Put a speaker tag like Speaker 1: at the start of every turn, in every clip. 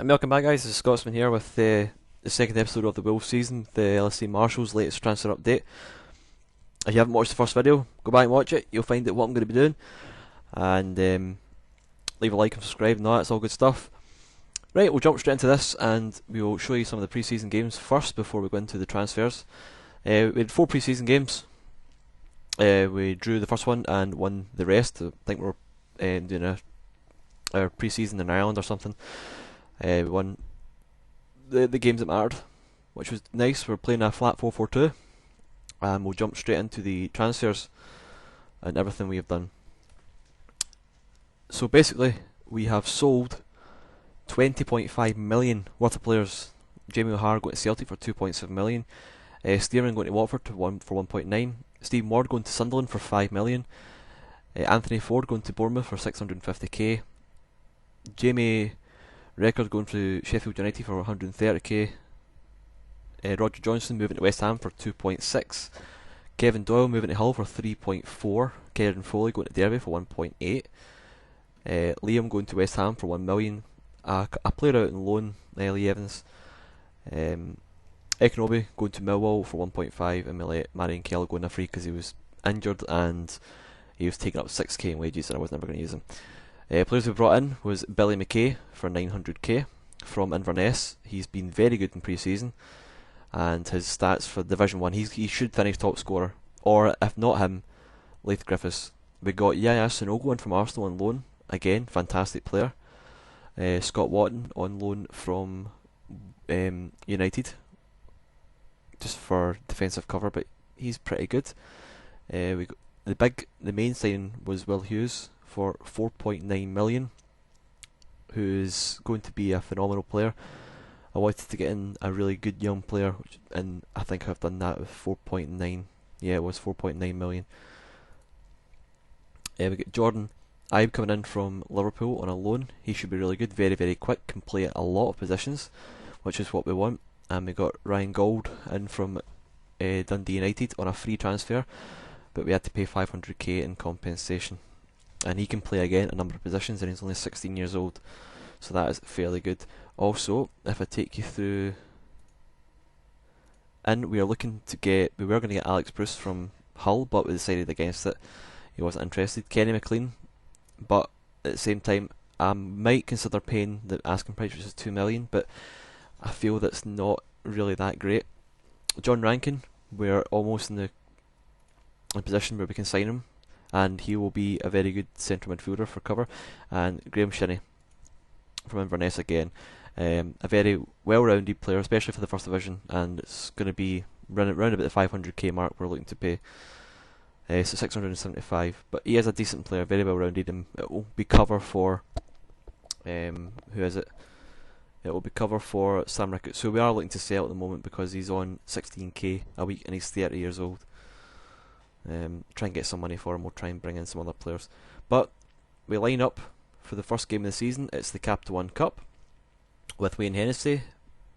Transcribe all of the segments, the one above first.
Speaker 1: And welcome back, guys. This is Scotsman here with the second episode of the Wolves season, the LFCMarshall's latest transfer update. If you haven't watched the first video, go back and watch it. You'll find out what I'm going to be doing. And leave a like and subscribe and all that, it's all good stuff. Right, we'll jump straight into this and we'll show you some of the pre-season games first before we go into the transfers. We had 4 pre-season games. We drew the first one and won the rest. I think we're doing our pre-season in Ireland or something. We won the games that mattered, which was nice. We're playing a flat 4-4-2, and we'll jump straight into the transfers and everything we have done. So basically, we have sold 20.5 million worth of players. Jamie O'Hara going to Celtic for 2.7 million. Stearman going to Watford for 1.9. Steve Ward going to Sunderland for 5 million. Anthony Ford going to Bournemouth for 650k. Jamie Record going to Sheffield United for 130k. Roger Johnson moving to West Ham for 2.6. Kevin Doyle moving to Hull for 3.4. Kieran Foley going to Derby for 1.8. Liam going to West Ham for 1 million. A player out on loan, Lee Evans. Ekanobi going to Millwall for 1.5, and Marion Kelly going a free because he was injured and he was taking up 6k in wages and I was never going to use him. Players we brought in was Billy McKay for 900k from Inverness. He's been very good in pre-season, and his stats for Division 1, he should finish top scorer, or if not him, Leith Griffiths. We got Yaya Sanogo in from Arsenal on loan, again, fantastic player. Scott Watton on loan from United, just for defensive cover, but he's pretty good. We got the main signing was Will Hughes for 4.9 million, who's going to be a phenomenal player. I wanted to get in a really good young player, and I think I've done that with 4.9. Yeah, it was 4.9 million. We got Jordan Ibe coming in from Liverpool on a loan. He should be really good, very, very quick, can play a lot of positions, which is what we want. And we got Ryan Gold in from Dundee United on a free transfer, but we had to pay 500k in compensation. And he can play again a number of positions, and he's only 16 years old, so that is fairly good. Also, if I take you through, and we were going to get Alex Bruce from Hull, but we decided against it. He wasn't interested. Kenny McLean, but at the same time, I might consider paying the asking price, which is 2 million, but I feel that's not really that great. John Rankin, we're almost in a position where we can sign him, and he will be a very good central midfielder for cover. And Graham Shinney from Inverness again, a very well-rounded player, especially for the first division, and it's going to be round about the 500k mark we're looking to pay. So 675, but he is a decent player, very well-rounded, and it will be cover for who is it? It will be cover for Sam Ricketts, who we are looking to sell at the moment because he's on 16k a week and he's 30 years old. Try and get some money for him. We'll try and bring in some other players. But we line up for the first game of the season. It's the Capital One Cup with Wayne Hennessy,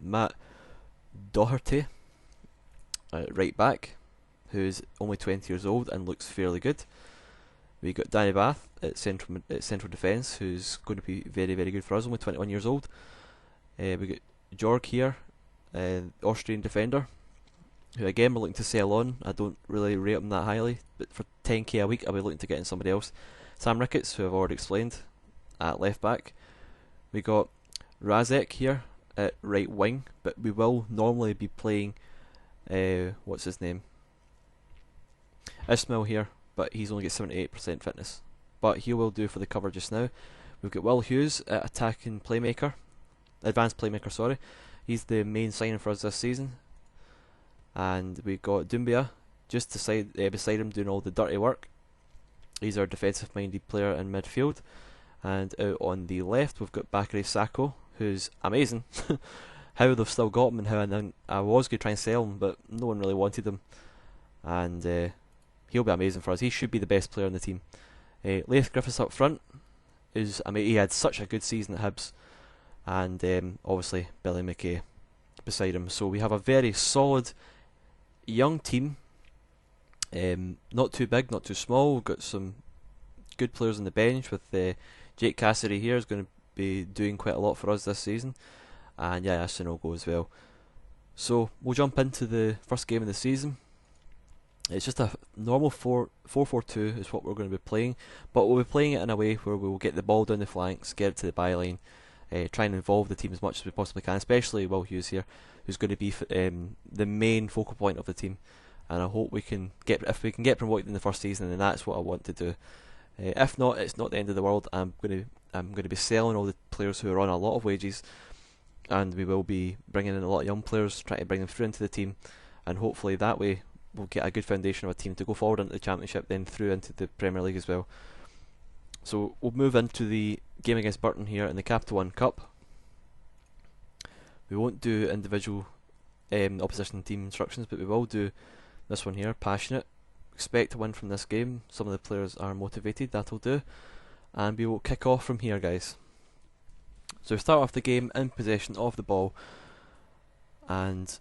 Speaker 1: Matt Doherty, right back, who's only 20 years old and looks fairly good. We got Danny Bath at central defence, who's going to be very, very good for us, only 21 years old. We got Jorg here, Austrian defender, who again we're looking to sell on. I don't really rate him that highly, but for 10k a week I'll be looking to get in somebody else. Sam Ricketts, who I've already explained, at left back. We got Razek here at right wing, but we will normally be playing what's his name? Ismail here, but he's only got 78% fitness, but he will do for the cover just now. We've got Will Hughes at attacking playmaker, advanced playmaker, sorry. He's the main signing for us this season. And we got Doumbia just beside him doing all the dirty work. He's our defensive minded player in midfield. And out on the left we've got Bakary Sacco, who's amazing. How they've still got him, and how I was going to try and sell him, but no one really wanted him. And he'll be amazing for us. He should be the best player on the team. Leith Griffiths up front he had such a good season at Hibs. And obviously Billy McKay beside him. So we have a very solid young team, not too big, not too small. We've got some good players on the bench with Jake Cassidy here is going to be doing quite a lot for us this season, and yeah, Arsenal go as well. So we'll jump into the first game of the season. It's just a normal 4-4-2 is what we're going to be playing, but we'll be playing it in a way where we'll get the ball down the flanks, get it to the byline, try and involve the team as much as we possibly can, especially Will Hughes here, who's going to be the main focal point of the team. And I hope if we can get promoted in the first season, then that's what I want to do. If not, it's not the end of the world. I'm going to be selling all the players who are on a lot of wages, and we will be bringing in a lot of young players, trying to bring them through into the team, and hopefully that way we'll get a good foundation of a team to go forward into the Championship, then through into the Premier League as well. So we'll move into the game against Burton here in the Capital One Cup. We won't do individual opposition team instructions, but we will do this one here. Passionate, expect to win from this game. Some of the players are motivated, that'll do. And we will kick off from here, guys. So we start off the game in possession of the ball, and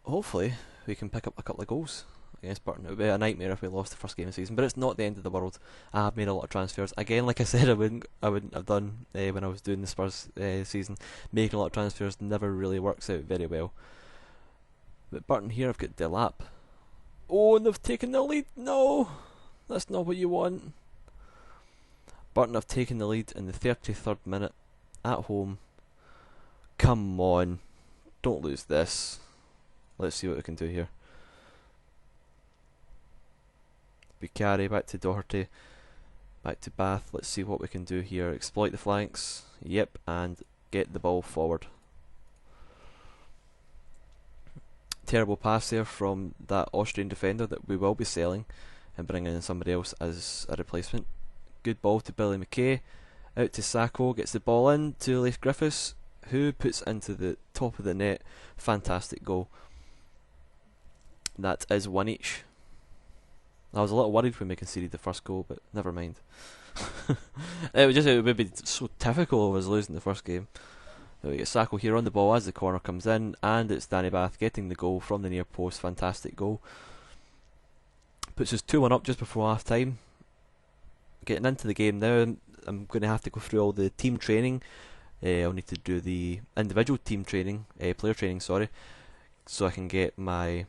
Speaker 1: hopefully we can pick up a couple of goals against Burton. It would be a nightmare if we lost the first game of the season, but it's not the end of the world. I have made a lot of transfers. Again, like I said, I wouldn't have done when I was doing the Spurs season. Making a lot of transfers never really works out very well. But Burton here, I've got Delap. Oh, and they've taken the lead. No, that's not what you want. Burton have taken the lead in the 33rd minute at home. Come on, don't lose this. Let's see what we can do here. Bukhari back to Doherty, back to Bath. Let's see what we can do here. Exploit the flanks, yep, and get the ball forward. Terrible pass there from that Austrian defender that we will be selling and bringing in somebody else as a replacement. Good ball to Billy McKay, out to Sacco, gets the ball in to Leif Griffiths, who puts into the top of the net. Fantastic goal. That is one each. I was a little worried when we conceded the first goal, but never mind. It would be so typical of us losing the first game. We get Sacco here on the ball as the corner comes in, and it's Danny Bath getting the goal from the near post. Fantastic goal. Puts us 2-1 up just before half time. Getting into the game now, I'm going to have to go through all the team training. I'll need to do the individual team training, player training, sorry, so I can get my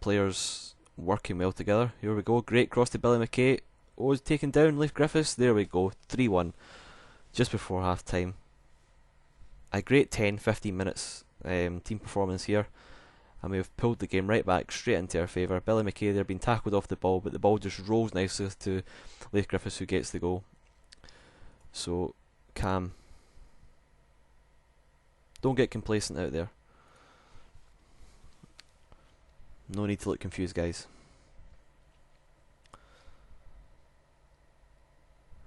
Speaker 1: players working well together. Here we go, great cross to Billy McKay. Oh, he's taken down Leif Griffiths. There we go, 3-1 just before half time. A great 10-15 minutes team performance here, and we've pulled the game right back straight into our favour. Billy McKay there being tackled off the ball, but the ball just rolls nicely to Leif Griffiths, who gets the goal. So Cam, don't get complacent out there. No need to look confused, guys.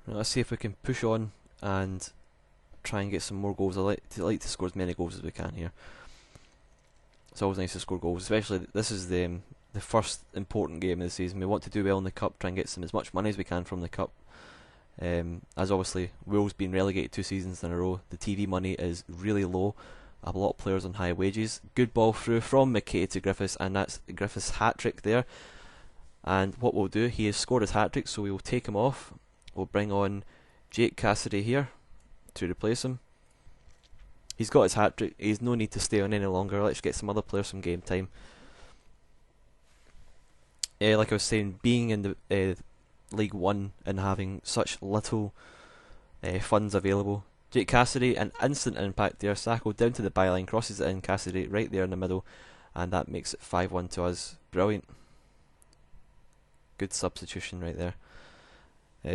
Speaker 1: Now let's see if we can push on and try and get some more goals. I like to score as many goals as we can here. It's always nice to score goals, especially this is the first important game of the season. We want to do well in the cup, try and get as much money as we can from the cup. As obviously Will's been relegated 2 seasons in a row, the TV money is really low. I have a lot of players on high wages. Good ball through from McKay to Griffiths, and that's Griffiths' hat-trick there. And what we'll do, he has scored his hat-trick, so we will take him off. We'll bring on Jake Cassidy here to replace him. He's got his hat-trick, he's no need to stay on any longer. Let's get some other players some game time. Like I was saying, being in the League 1 and having such little funds available, Jake Cassidy, an instant impact there. Sacco down to the byline, crosses it in, Cassidy right there in the middle, and that makes it 5-1 to us. Brilliant. Good substitution right there.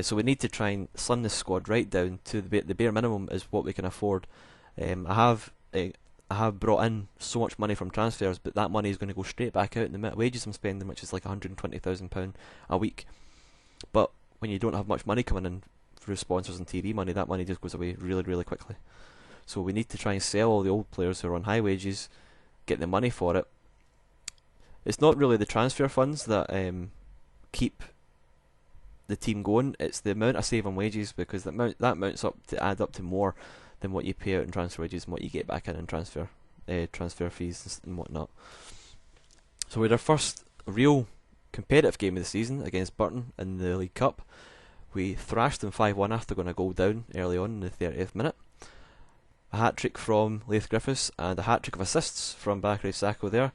Speaker 1: So we need to try and slim this squad right down to the bare minimum is what we can afford. I have brought in so much money from transfers, but that money is going to go straight back out in the wages I'm spending, which is like £120,000 a week. But when you don't have much money coming in through sponsors and TV money, that money just goes away really, really quickly. So we need to try and sell all the old players who are on high wages, get the money for it. It's not really the transfer funds that keep the team going, it's the amount I save on wages, because that amounts up to add up to more than what you pay out in transfer wages and what you get back in transfer fees and whatnot. So we had our first real competitive game of the season against Burton in the League Cup. We thrashed them 5-1 after going a goal down early on in the 30th minute. a hat-trick from Leith Griffiths and a hat-trick of assists from Bakary Sacco there.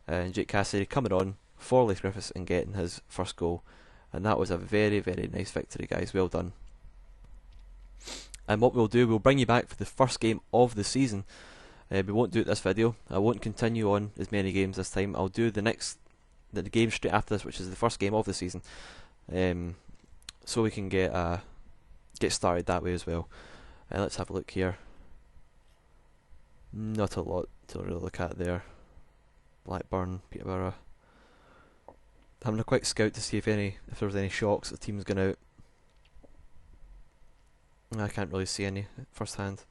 Speaker 1: And Jake Cassidy coming on for Leith Griffiths and getting his first goal. And that was a very, very nice victory, guys. Well done. And what we'll do, we'll bring you back for the first game of the season. We won't do it this video. I won't continue on as many games this time. I'll do the game straight after this, which is the first game of the season. So we can get started that way as well. Let's have a look here. Not a lot to really look at there. Blackburn, Peterborough. Having a quick scout to see if there was any shocks. The team's gone out. I can't really see any first hand.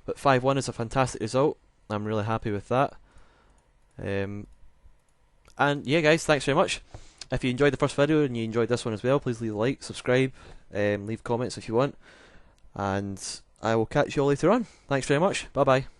Speaker 1: But 5-1 is a fantastic result. I'm really happy with that. And yeah, guys, thanks very much. If you enjoyed the first video and you enjoyed this one as well, please leave a like, subscribe, leave comments if you want. And I will catch you all later on. Thanks very much. Bye bye.